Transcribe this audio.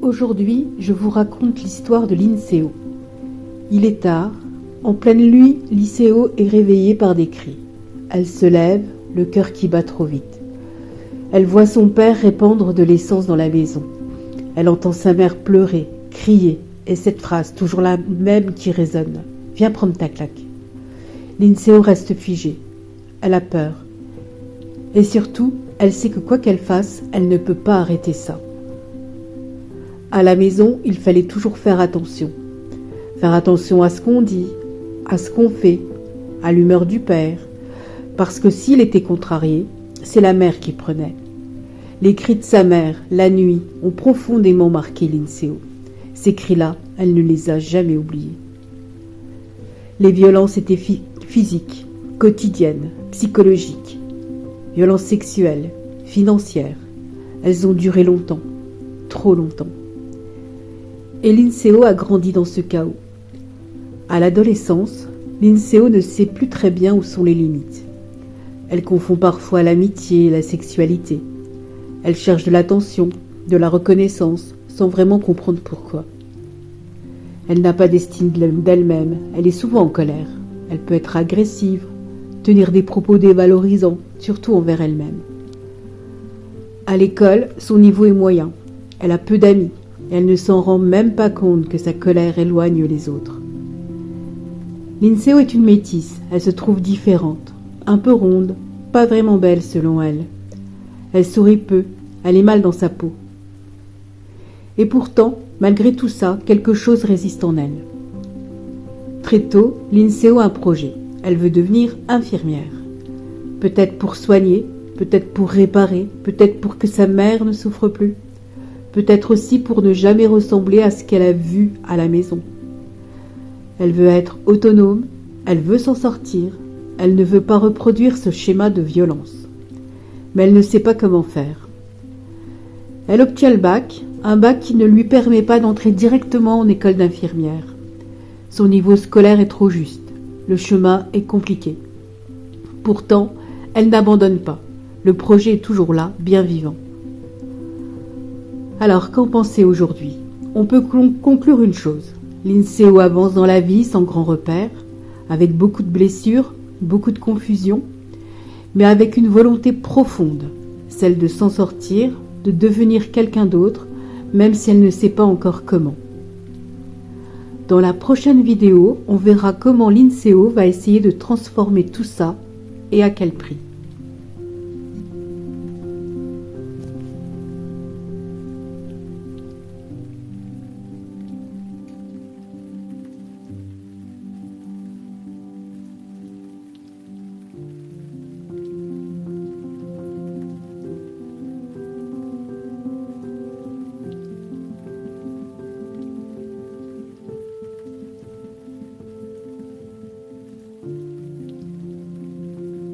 Aujourd'hui, je vous raconte l'histoire de Linceo. Il est tard. En pleine nuit, Linceo est réveillée par des cris. Elle se lève, le cœur qui bat trop vite. Elle voit son père répandre de l'essence dans la maison. Elle entend sa mère pleurer, crier, et cette phrase, toujours la même, qui résonne. « Viens prendre ta claque ». Linceo reste figée. Elle a peur. Et surtout, elle sait que quoi qu'elle fasse, elle ne peut pas arrêter ça. À la maison, il fallait toujours faire attention. Faire attention à ce qu'on dit, à ce qu'on fait, à l'humeur du père. Parce que s'il était contrarié, c'est la mère qui prenait. Les cris de sa mère, la nuit, ont profondément marqué Linceo. Ces cris-là, elle ne les a jamais oubliés. Les violences étaient physiques, quotidiennes, psychologiques. Violences sexuelles, financières. Elles ont duré longtemps, trop longtemps. Et Linceo a grandi dans ce chaos. À l'adolescence, Linceo ne sait plus très bien où sont les limites. Elle confond parfois l'amitié et la sexualité. Elle cherche de l'attention, de la reconnaissance, sans vraiment comprendre pourquoi. Elle n'a pas d'estime d'elle-même, elle est souvent en colère. Elle peut être agressive, tenir des propos dévalorisants, surtout envers elle-même. À l'école, son niveau est moyen. Elle a peu d'amis, et elle ne s'en rend même pas compte que sa colère éloigne les autres. Linceo est une métisse, elle se trouve différente, un peu ronde, pas vraiment belle selon elle. Elle sourit peu, elle est mal dans sa peau. Et pourtant, malgré tout ça, quelque chose résiste en elle. Très tôt, Linceo a un projet. Elle veut devenir infirmière. Peut-être pour soigner, peut-être pour réparer, peut-être pour que sa mère ne souffre plus. Peut-être aussi pour ne jamais ressembler à ce qu'elle a vu à la maison. Elle veut être autonome, elle veut s'en sortir, elle ne veut pas reproduire ce schéma de violence. Mais elle ne sait pas comment faire. Elle obtient le bac, un bac qui ne lui permet pas d'entrer directement en école d'infirmière. Son niveau scolaire est trop juste, le chemin est compliqué. Pourtant, elle n'abandonne pas, le projet est toujours là, bien vivant. Alors, qu'en penser aujourd'hui? On peut conclure une chose. Linceo avance dans la vie sans grand repère, avec beaucoup de blessures, beaucoup de confusion, mais avec une volonté profonde, celle de s'en sortir, de devenir quelqu'un d'autre, même si elle ne sait pas encore comment. Dans la prochaine vidéo, on verra comment Linceo va essayer de transformer tout ça et à quel prix.